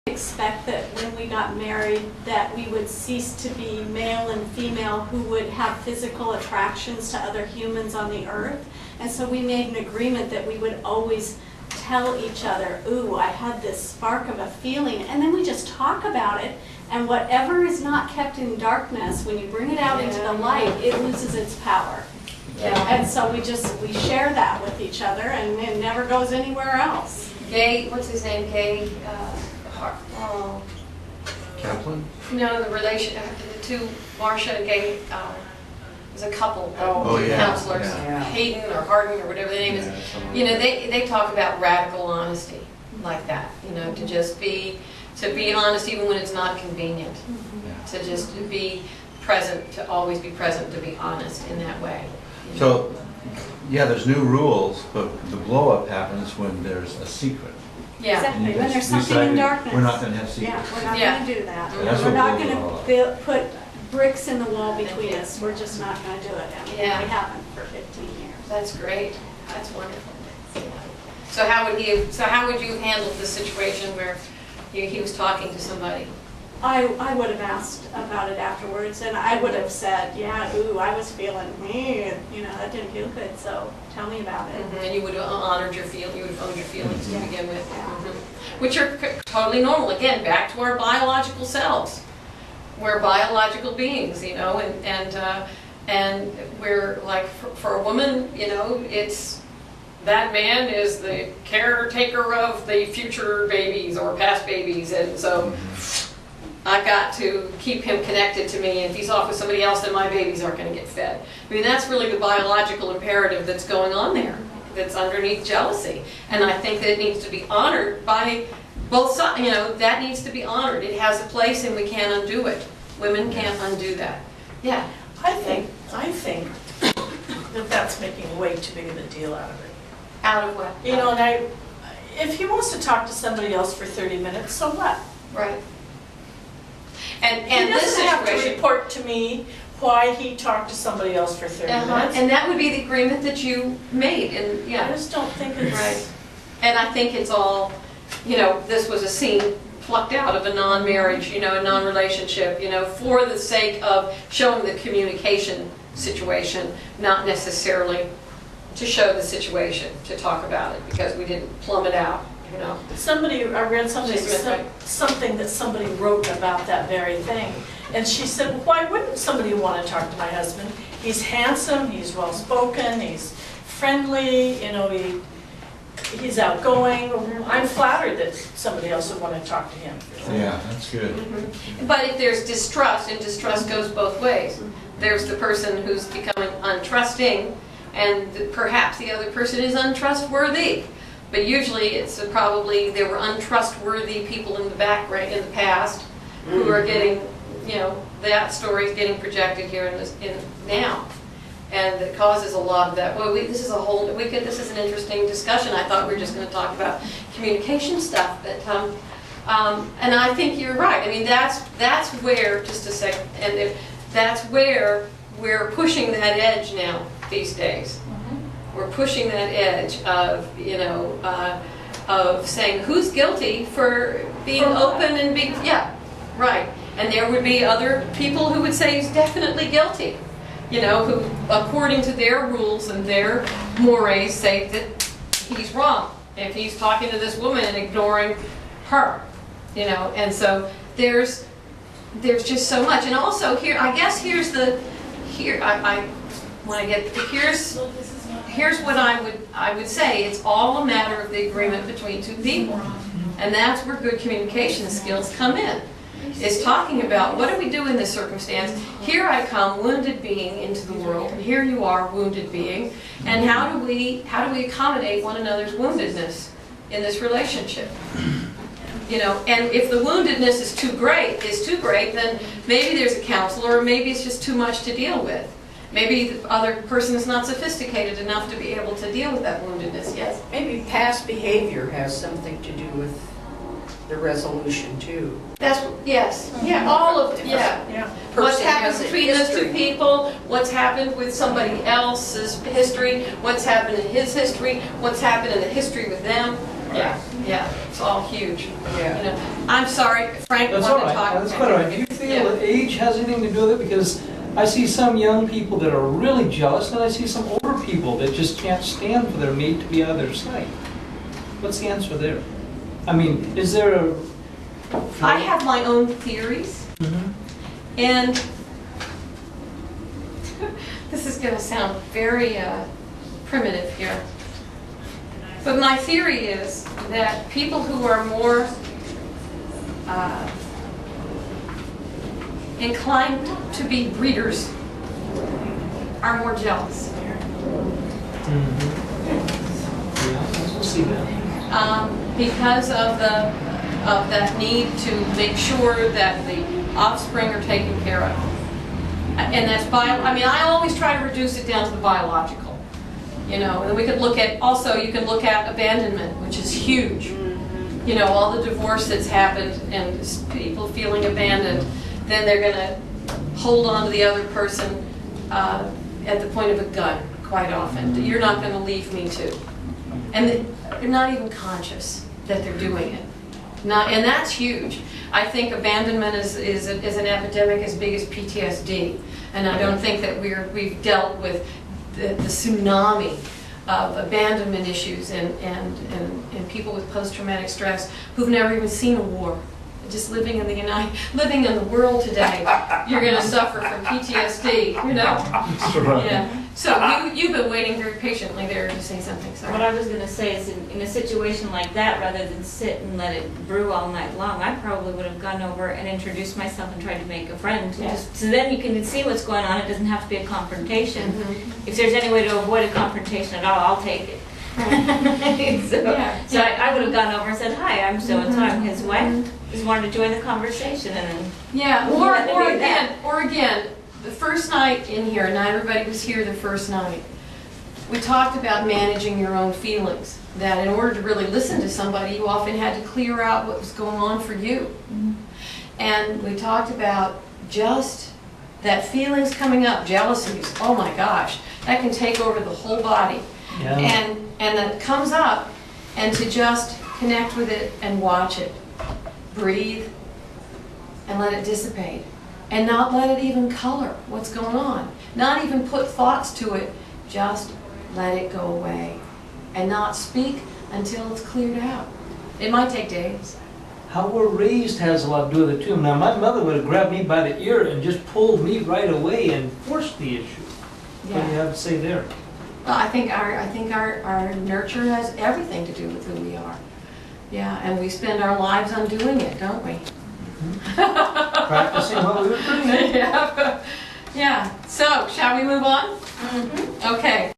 expect that when we got married that we would cease to be male and female who would have physical attractions to other humans on the earth. And so we made an agreement that we would always tell each other, ooh, I had this spark of a feeling, and then we just talk about it, and whatever is not kept in darkness, when you bring it out into the light, it loses its power. Yeah. And so we share that with each other, and it never goes anywhere else. Gay, what's his name? Gay, Kaplan? no, the relation, the two, Marcia and Gay, was a couple, counselors, Yeah. Hayden or Hardin or whatever the name is. You know, they talk about radical honesty like that. You know, to be honest even when it's not convenient. To just be present, to always be present, to be honest in that way. You know? So, yeah, there's new rules, but the blow up happens when there's a secret. Yeah. Exactly, when there's We something in decided darkness. We're not going to have secrets. Yeah, we're not Yeah. going to do that. And that's We're what not blows it all going up. to put bricks in the wall between us. We're just not going to do it. And Yeah. we haven't for 15 years. That's great. That's wonderful. So how would you have handled the situation where he was talking to somebody? I would have asked about it afterwards, and I would have said, yeah, ooh, I was feeling, you know, that didn't feel good, so tell me about it. And you would have honored your feelings, you would have owned your feelings to begin with. Yeah. Which are totally normal. Again, back to our biological selves. We're biological beings, you know, and we're like, for a woman, you know, it's, that man is the caretaker of the future babies or past babies, and so I got to keep him connected to me, and if he's off with somebody else, then my babies aren't going to get fed. I mean, that's really the biological imperative that's going on there, that's underneath jealousy. And I think that it needs to be honored by both sides, you know, that needs to be honored. It has a place and we can't undo it. Women can't undo that. Yeah. I think that that's making way too big of a deal out of it. Out of what? You know, and if he wants to talk to somebody else for 30 minutes, so what? Right. And He this doesn't have to situation, report to me why he talked to somebody else for 30 minutes. and that would be the agreement that you made, and I yeah. just don't think it's... Right. And I think it's all, you know, this was a scene plucked out of a non-marriage, you know, a non-relationship, you know, for the sake of showing the communication situation, not necessarily to show the situation, to talk about it, because we didn't plumb it out, you know. I read something, She's right. something that somebody wrote about that very thing. And she said, well, why wouldn't somebody want to talk to my husband? He's handsome, he's well-spoken, he's friendly, you know, he's outgoing. I'm flattered that somebody else would want to talk to him. Yeah, that's good. But if there's distrust, and distrust goes both ways, there's the person who's becoming untrusting, and perhaps the other person is untrustworthy. But usually it's probably there were untrustworthy people in the background, in the past, who are getting, you know, that story is getting projected here in now. And it causes a lot of that. Well, this is an interesting discussion. I thought we were just going to talk about communication stuff, but and I think you're right. I mean, that's where, just a second, that's where we're pushing that edge now these days. We're pushing that edge of, you know, of saying who's guilty for being open and being, yeah, right. And there would be other people who would say he's definitely guilty. You know, who, according to their rules and their mores, say that he's wrong if he's talking to this woman and ignoring her. You know, and so there's just so much. And also here, I guess here's what I would say. It's all a matter of the agreement between two people, and that's where good communication skills come in. Is talking about what do we do in this circumstance? Here I come, wounded being, into the world, and here you are, wounded being, and how do we accommodate one another's woundedness in this relationship? You know, and if the woundedness is too great, then maybe there's a counselor, or maybe it's just too much to deal with. Maybe the other person is not sophisticated enough to be able to deal with that woundedness. Yes. Maybe past behavior has something to do with the resolution too. Yes. Yeah, all of it, yeah. What's Person happened has a between those two history. people, what's happened with somebody else's history, what's happened in his history, what's happened in the history with them. Yeah, yeah, it's all huge. Yeah. You know, I'm sorry, Frank That's all wanted to right, talk. that's quite all right. Do you feel Yeah. that age has anything to do with it? Because I see some young people that are really jealous, and I see some older people that just can't stand for their mate to be out of their sight. What's the answer there? I mean, is there a... I have my own theories, Mhm. and this is going to sound very primitive here. But my theory is that people who are more inclined to be breeders are more jealous. Mhm. Yeah, we'll see that. Because of that need to make sure that the offspring are taken care of. And that's I mean, I always try to reduce it down to the biological. You know, and then we could look at, also you can look at abandonment, which is huge. You know, all the divorce that's happened and people feeling abandoned, then they're going to hold on to the other person at the point of a gun quite often. You're not going to leave me too. And they're not even conscious that they're doing it. And that's huge. I think abandonment is an epidemic as big as PTSD. And I don't think that we've dealt with the tsunami of abandonment issues and people with post-traumatic stress who've never even seen a war. Just living in the world today, you're going to suffer from PTSD, you know? Yeah. So you've been waiting very patiently there to say something, sorry. What I was going to say is in a situation like that, rather than sit and let it brew all night long, I probably would have gone over and introduced myself and tried to make a friend. Yeah. So then you can see what's going on. It doesn't have to be a confrontation. Mhm. If there's any way to avoid a confrontation at all, I'll take it. so Yeah. so I would have gone over and said, "Hi, I'm so-and-so. I'm his wife. Mhm. Just wanted to join the conversation." And then Yeah, We'll let it be or again, the first night in here, not everybody was here the first night. We talked about managing your own feelings. That in order to really listen to somebody, you often had to clear out what was going on for you. And we talked about just that feelings coming up, jealousies. Oh my gosh, that can take over the whole body. Yeah. And that comes up, and to just connect with it and watch it, breathe, and let it dissipate, and not let it even color what's going on. Not even put thoughts to it, just let it go away, and not speak until it's cleared out. It might take days. How we're raised has a lot to do with it too. Now, my mother would have grabbed me by the ear and just pulled me right away and forced the issue. What do you have to say there? Well, I think our nurture has everything to do with who we are. Yeah, and we spend our lives undoing it, don't we? Practicing what we were doing. Yeah. Yeah. So, shall we move on? Okay.